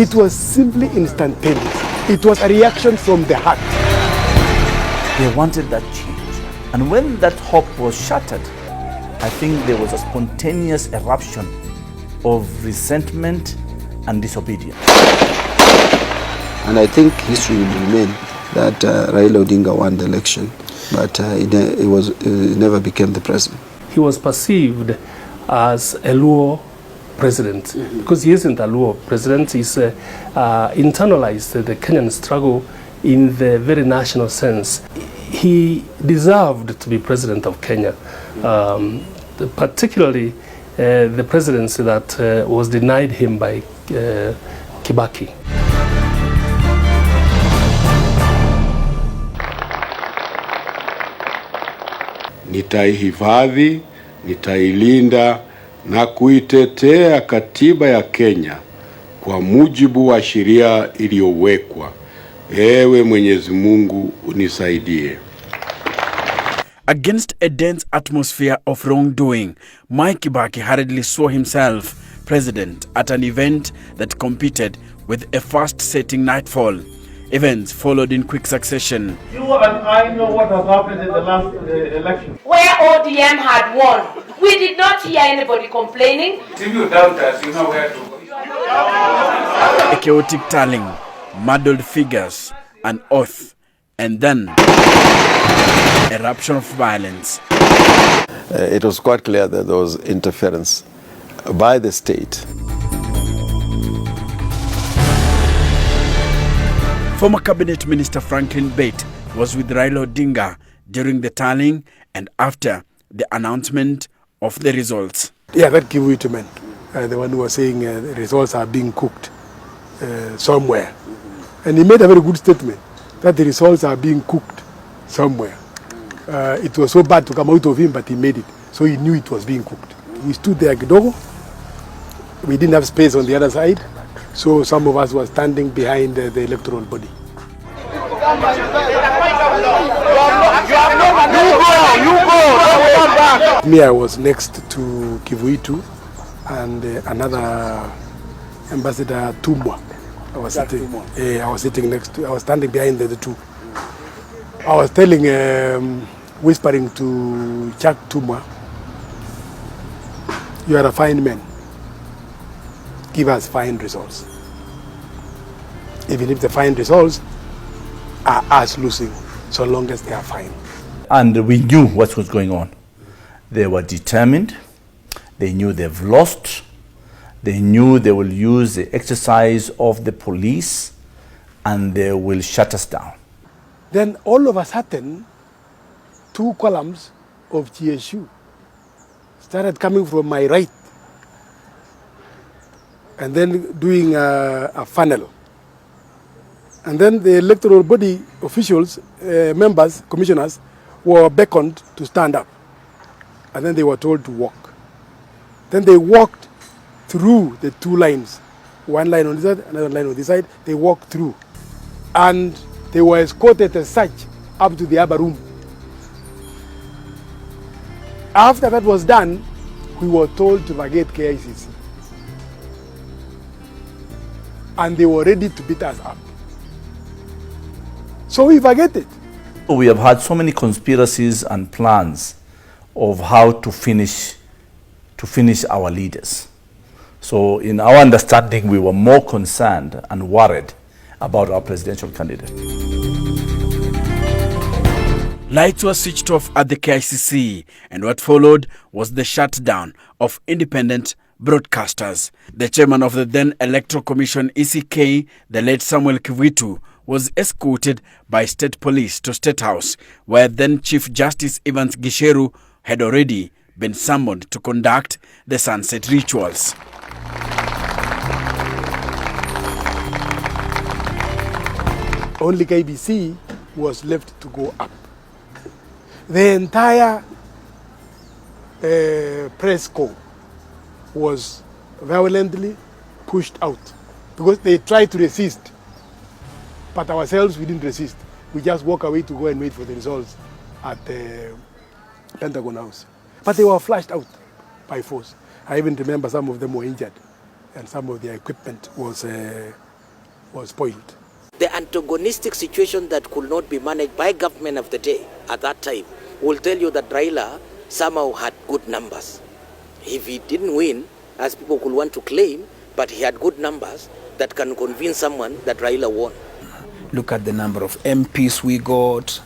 It was simply instantaneous. It was a reaction from the heart. They wanted that change. And when that hope was shattered, I think there was a spontaneous eruption of resentment and disobedience. And I think history will remain that Raila Odinga won the election, but it never became the president. He was perceived as a Luo president, because he isn't a Luo president. He's internalized the Kenyan struggle in the very national sense. He deserved to be president of Kenya, particularly the presidency that was denied him by Kibaki. Nitaihifadhi, nitailinda na kuitetea katiba ya Kenya kwa mujibu wa sheria iliyowekwa. Ewe Mwenyezi Mungu unisaidie. Against a dense atmosphere of wrongdoing, Mwai Kibaki hurriedly saw himself president at an event that competed with a fast-setting nightfall. Events followed in quick succession. You and I know what has happened in the last election. Where ODM had won, we did not hear anybody complaining. If you doubt us, you know where to go. A chaotic tallying, muddled figures, an oath, and then eruption of violence. It was quite clear that there was interference by the state. Former Cabinet Minister Franklin Bate was with Raila Odinga during the tallying and after the announcement of the results. Yeah, that give way to men. The one who was saying the results are being cooked somewhere. And he made a very good statement that the results are being cooked somewhere. It was so bad to come out of him, but he made it. So he knew it was being cooked. We stood there kidogo. We didn't have space on the other side. So some of us were standing behind the electoral body. Me, I was next to Kivuitu and another Ambassador Tumwa. I was sitting next to. I was standing behind the two. I was telling, whispering to Chuck Tumwa, "You are a fine man. Give us fine results. Even if the fine results are us losing, so long as they are fine." And we knew what was going on. They were determined. They knew they've lost. They knew they will use the exercise of the police and they will shut us down. Then all of a sudden, two columns of GSU started coming from my right and then doing a funnel. And then the electoral body officials, members, commissioners, were beckoned to stand up. And then they were told to walk. Then they walked through the two lines. One line on this side, another line on this side. They walked through. And they were escorted as such up to the upper room. After that was done, we were told to vacate KICC. And they were ready to beat us up. So we vacated. We have had so many conspiracies and plans of how to finish our leaders. So in our understanding, we were more concerned and worried about our presidential candidate. Lights were switched off at the KICC, and what followed was the shutdown of independent broadcasters. The chairman of the then Electoral Commission, ECK, the late Samuel Kivuitu, was escorted by state police to State House, where then Chief Justice Evans Gisheru had already been summoned to conduct the sunset rituals. Only KBC was left to go up. The entire press corps was violently pushed out because they tried to resist. But ourselves, we didn't resist. We just walk away to go and wait for the results at the Pentagon House. But they were flushed out by force. I even remember some of them were injured and some of their equipment was was spoiled. The antagonistic situation that could not be managed by government of the day at that time will tell you that Raila somehow had good numbers. If he didn't win, as people could want to claim, but he had good numbers that can convince someone that Raila won. Look at the number of MPs we got.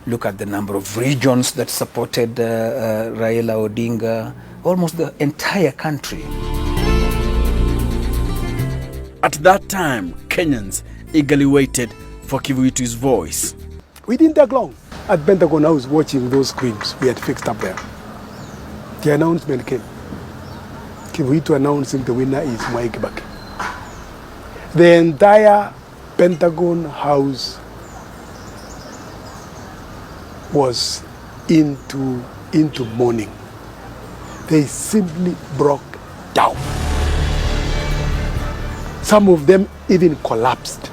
Look at the number of regions that supported Raila Odinga. Almost the entire country. At that time, Kenyans eagerly waited for Kivuitu's voice. We didn't take long. At Pentagon House, watching those screens we had fixed up there, the announcement came. Kivuitu announcing the winner is Mwai Kibaki. The entire Pentagon House was into mourning. They simply broke down. Some of them even collapsed.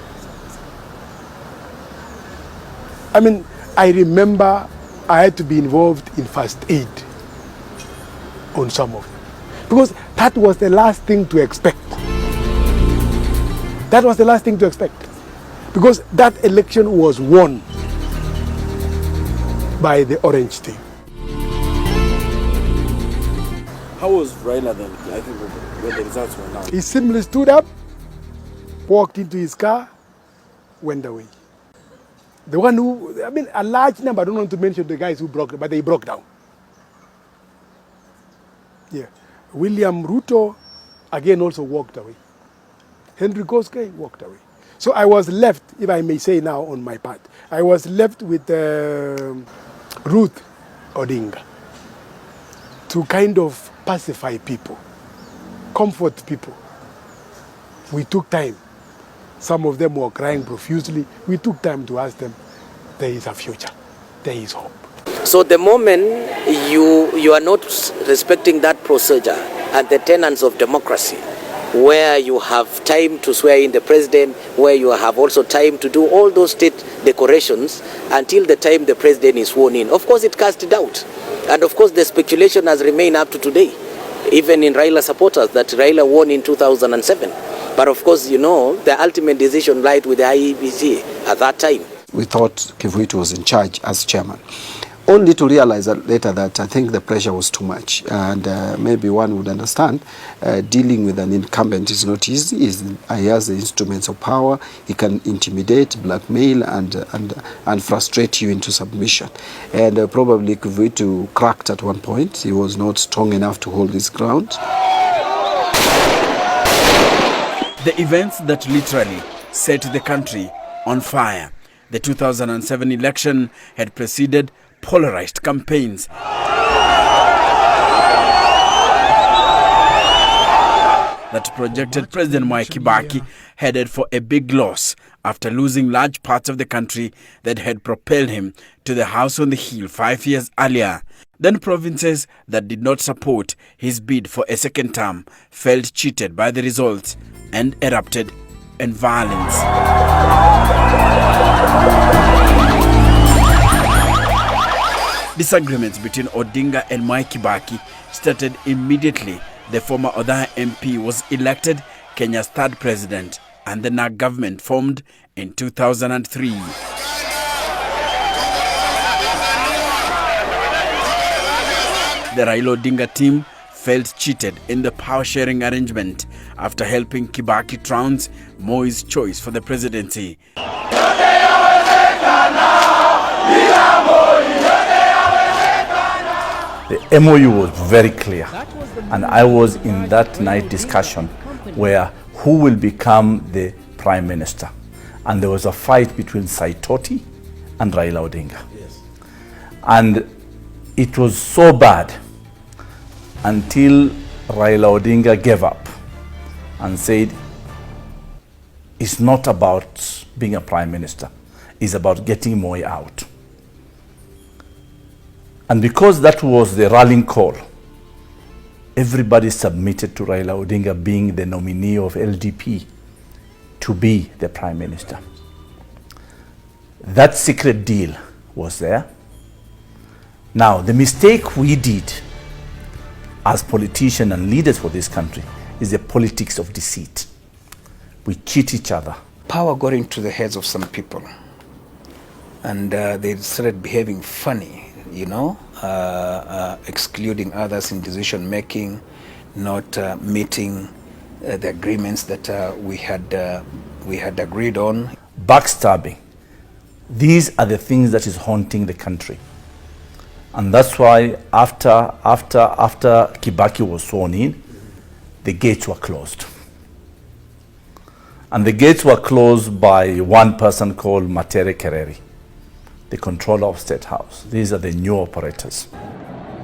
I mean, I remember I had to be involved in first aid on some of them, because that was the last thing to expect. That was the last thing to expect, because that election was won by the orange team. How was Raila then, I think, when the results were announced? He simply stood up, walked into his car, went away. The one who, I mean, a large number, I don't want to mention the guys who broke, but they broke down. Yeah. William Ruto, again, also walked away. Henry Koskei walked away. So I was left, if I may say now on my part, I was left with Ruth Odinga to kind of pacify people, comfort people. We took time. Some of them were crying profusely. We took time to ask them, there is a future, there is hope. So the moment you are not respecting that procedure and the tenets of democracy, where you have time to swear in the president, where you have also time to do all those state decorations until the time the president is sworn in, of course it casts doubt. And of course the speculation has remained up to today, even in Raila supporters, that Raila won in 2007. But of course, you know, the ultimate decision lied with the IEBC at that time. We thought Kivuitu was in charge as chairman, only to realize that later that I think the pressure was too much, and maybe one would understand dealing with an incumbent is not easy. He has the instruments of power. He can intimidate, blackmail, and frustrate you into submission. And probably Kivuitu cracked at one point. He was not strong enough to hold his ground. The events that literally set the country on fire. The 2007 election had preceded polarized campaigns. That projected President Mwai Kibaki headed for a big loss after losing large parts of the country that had propelled him to the House on the Hill 5 years earlier. Then provinces that did not support his bid for a second term felt cheated by the results and erupted in violence. Disagreements between Odinga and Mwai Kibaki started immediately. The former Odha MP was elected Kenya's third president, and the NAG government formed in 2003. The Raila Odinga team felt cheated in the power-sharing arrangement after helping Kibaki trounce Moi's choice for the presidency. The MOU was very clear, and I was in that night discussion where who will become the prime minister. And there was a fight between Saitoti and Raila Odinga. Yes. And it was so bad until Raila Odinga gave up and said, it's not about being a prime minister, it's about getting Moi out. And because that was the rallying call, everybody submitted to Raila Odinga being the nominee of LDP to be the prime minister. That secret deal was there. Now, the mistake we did as politicians and leaders for this country is the politics of deceit. We cheat each other. power got into the heads of some people, and they started behaving funny, excluding others in decision making, not meeting the agreements that we had agreed on. Backstabbing. These are the things that is haunting the country. And that's why after Kibaki was sworn in, the gates were closed. And the gates were closed by one person called Matere Kereri, the controller of State House. These are the new operators.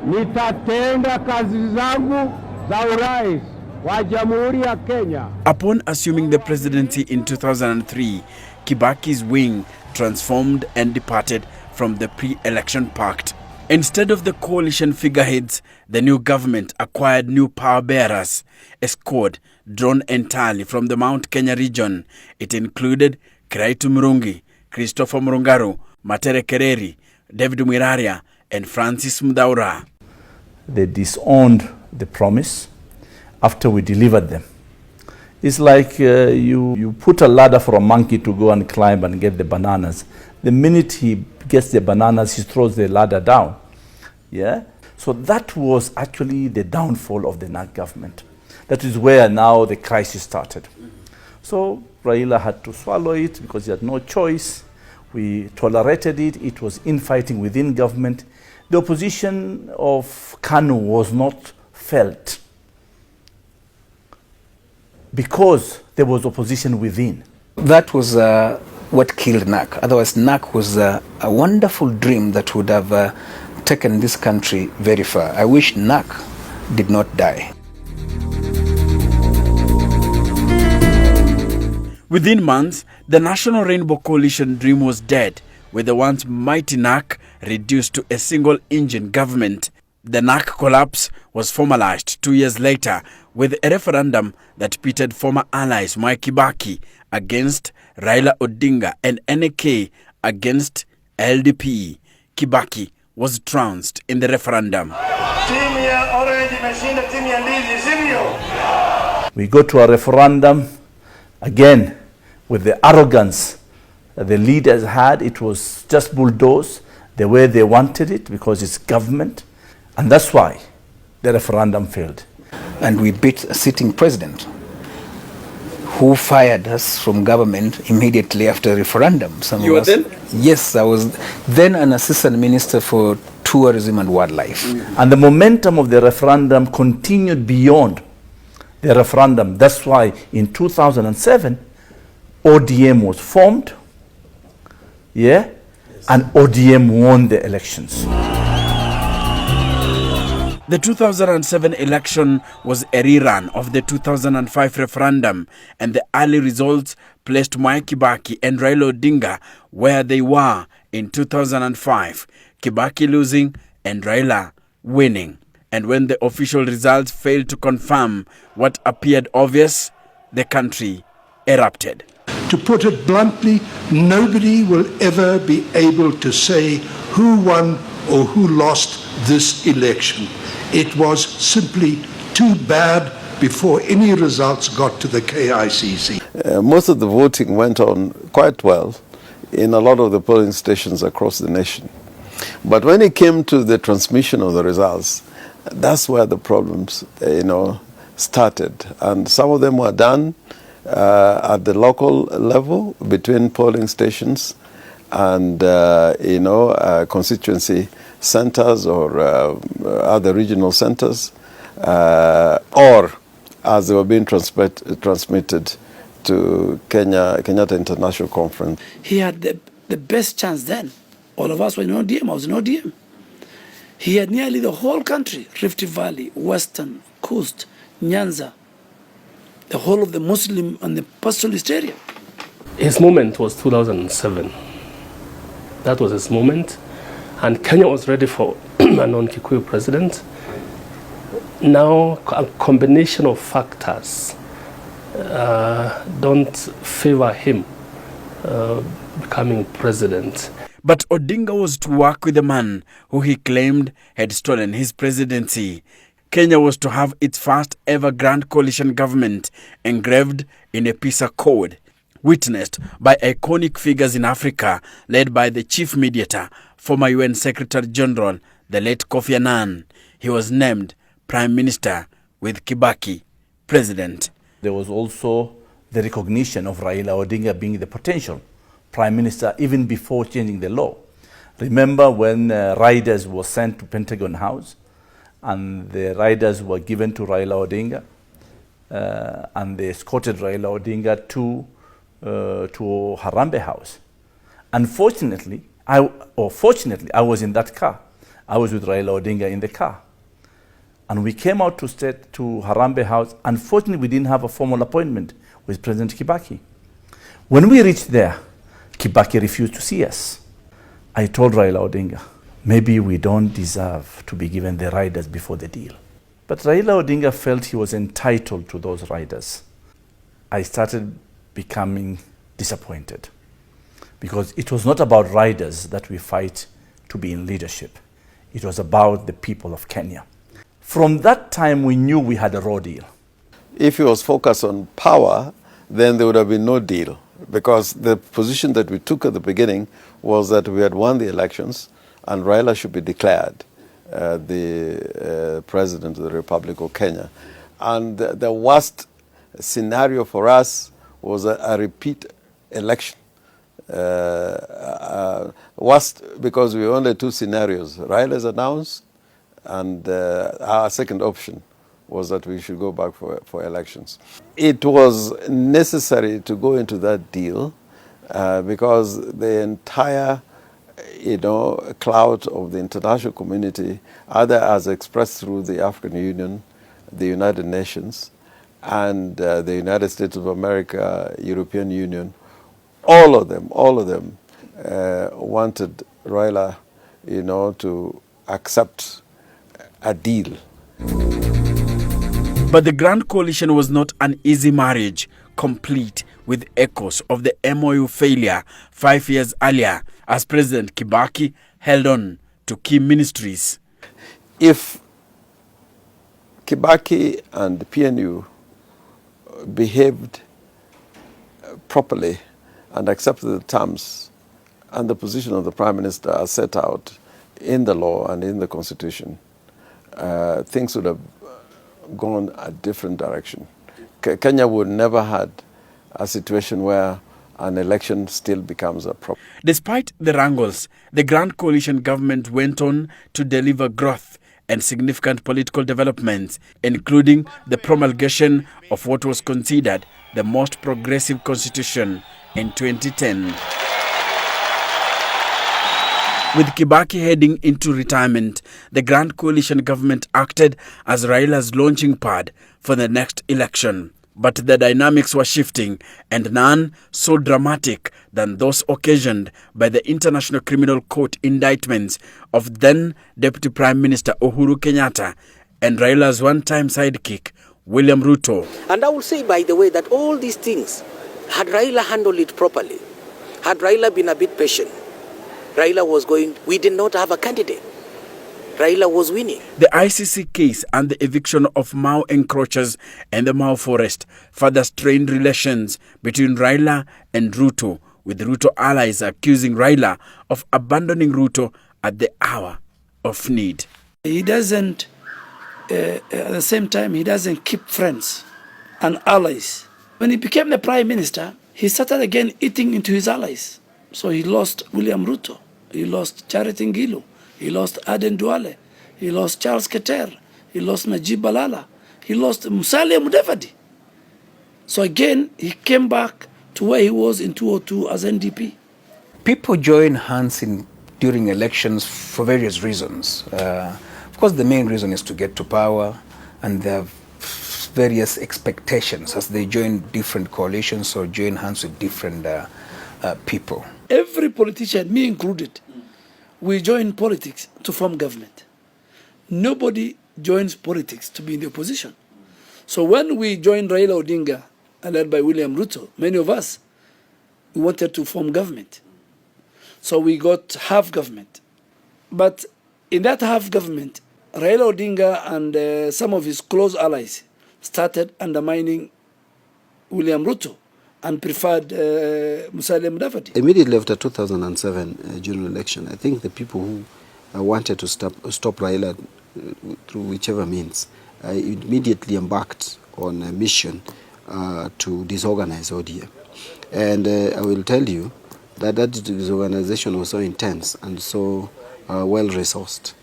Nitatenda kazi zangu za urais wa Jamhuri ya Kenya. Upon assuming the presidency in 2003, Kibaki's wing transformed and departed from the pre-election pact. Instead of the coalition figureheads, the new government acquired new power bearers, a squad drawn entirely from the Mount Kenya region. It included Kiraitu Murungi, Christopher Murungaru, Matere Kereri, David Mwiraria, and Francis Mdaura. They disowned the promise after we delivered them. It's like you put a ladder for a monkey to go and climb and get the bananas. The minute he gets the bananas, he throws the ladder down. Yeah? So that was actually the downfall of the NAC government. That is where now the crisis started. So Raila had to swallow it because he had no choice. We tolerated it. It was infighting within government. The opposition of KANU was not felt because there was opposition within. That was what killed NAC. Otherwise, NAC was a wonderful dream that would have taken this country very far. I wish NAC did not die. Within months, the National Rainbow Coalition dream was dead, with the once mighty NAC reduced to a single-engine government. The NAC collapse was formalized 2 years later with a referendum that pitted former allies Mwai Kibaki against Raila Odinga and NK against LDP. Kibaki was trounced in the referendum. We go to a referendum again with the arrogance that the leaders had. It was just bulldozed the way they wanted it because it's government. And that's why the referendum failed. And we beat a sitting president who fired us from government immediately after the referendum. You were then? Yes, I was then an assistant minister for tourism and wildlife. And the momentum of the referendum continued beyond the referendum. That's why in 2007, ODM was formed, and ODM won the elections. The 2007 election was a rerun of the 2005 referendum, and the early results placed Mwai Kibaki and Raila Odinga where they were in 2005, Kibaki losing and Raila winning. And when the official results failed to confirm what appeared obvious, the country erupted. To put it bluntly, nobody will ever be able to say who won or who lost this election. It was simply too bad before any results got to the KICC. Most of the voting went on quite well in a lot of the polling stations across the nation. But when it came to the transmission of the results, that's where the problems, started. And some of them were done at the local level between polling stations and, constituency centers or other regional centers, or as they were being transmitted to Kenyatta International Conference. He had the best chance then. All of us were in ODM. I was in ODM. He had nearly the whole country, Rift Valley, Western, Coast, Nyanza, the whole of the Muslim and the pastoralist area. His moment was 2007. That was his moment. And Kenya was ready for a non-Kikuyu president. Now, a combination of factors don't favor him becoming president. But Odinga was to work with the man who he claimed had stolen his presidency. Kenya was to have its first ever grand coalition government engraved in a PISA code. witnessed by iconic figures in Africa, led by the chief mediator, former UN Secretary General, the late Kofi Annan. He was named Prime Minister with Kibaki President. There was also the recognition of Raila Odinga being the potential Prime Minister even before changing the law. Remember when riders were sent to Pentagon House and the riders were given to Raila Odinga and they escorted Raila Odinga to Harambee House. Unfortunately, fortunately, I was in that car. I was with Raila Odinga in the car. And we came out to Harambee House. Unfortunately, we didn't have a formal appointment with President Kibaki. When we reached there, Kibaki refused to see us. I told Raila Odinga, maybe we don't deserve to be given the riders before the deal. But Raila Odinga felt he was entitled to those riders. I started becoming disappointed because it was not about riders that we fight to be in leadership. It was about the people of Kenya. From that time, we knew we had a raw deal. If he was focused on power, then there would have been no deal, because the position that we took at the beginning was that we had won the elections and Raila should be declared the president of the Republic of Kenya. And the worst scenario for us was a repeat election. Worst because we only two scenarios. Raila's announced, and our second option was that we should go back for elections. It was necessary to go into that deal because the entire clout of the international community, either as expressed through the African Union, the United Nations, and the United States of America, European Union, all of them wanted Raila, to accept a deal. But the Grand Coalition was not an easy marriage, complete with echoes of the MOU failure 5 years earlier, as President Kibaki held on to key ministries. If Kibaki and the PNU behaved properly and accepted the terms and the position of the Prime Minister as set out in the law and in the Constitution, things would have gone a different direction. Kenya would never had a situation where an election still becomes a problem. Despite the wrangles, the Grand Coalition government went on to deliver growth and significant political developments, including the promulgation of what was considered the most progressive constitution in 2010. With Kibaki heading into retirement, the Grand Coalition government acted as Raila's launching pad for the next election. But the dynamics were shifting, and none so dramatic than those occasioned by the International Criminal Court indictments of then Deputy Prime Minister Uhuru Kenyatta and Raila's one-time sidekick, William Ruto. And I will say, by the way, that all these things, had Raila handled it properly, had Raila been a bit patient, we did not have a candidate. Raila was winning. The ICC case and the eviction of Mau encroachers and the Mau forest further strained relations between Raila and Ruto, with Ruto allies accusing Raila of abandoning Ruto at the hour of need. He doesn't, at the same time, he doesn't keep friends and allies. When he became the Prime Minister, he started again eating into his allies. So he lost William Ruto, he lost Charity Ngilu, he lost Aden Duale, he lost Charles Keter, he lost Najib Balala, he lost Musalia Mudavadi. So again, he came back to where he was in 2002 as NDP. People join hands during elections for various reasons. Of course, the main reason is to get to power, and there are various expectations as they join different coalitions or join hands with different people. Every politician, me included, we join politics to form government. Nobody joins politics to be in the opposition. So when we joined Raila Odinga, led by William Ruto, many of us, we wanted to form government. So we got half government. But in that half government, Raila Odinga and some of his close allies started undermining William Ruto and preferred Musalia Mudavadi. Immediately after 2007 general election, I think the people who wanted to stop Raila through whichever means immediately embarked on a mission to disorganize ODM. And I will tell you that disorganization was so intense and so well-resourced.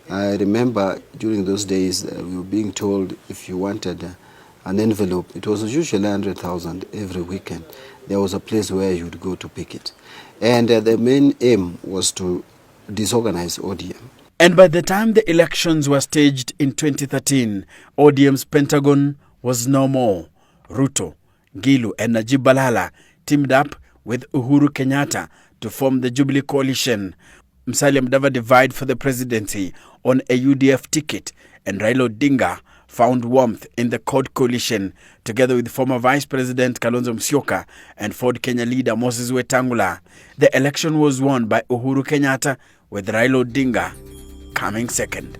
I remember during those days we were being told if you wanted an envelope, it was usually 100,000 every weekend. There was a place where you would go to pick it. And the main aim was to disorganize ODM. And by the time the elections were staged in 2013, ODM's Pentagon was no more. Ruto, Gilu and Najib Balala teamed up with Uhuru Kenyatta to form the Jubilee Coalition. Musalia Mudavadi vied for the presidency on a UDF ticket, and Raila Odinga found warmth in the CORD coalition, together with former Vice President Kalonzo Musyoka and Ford Kenya leader Moses Wetangula. The election was won by Uhuru Kenyatta, with Raila Odinga coming second.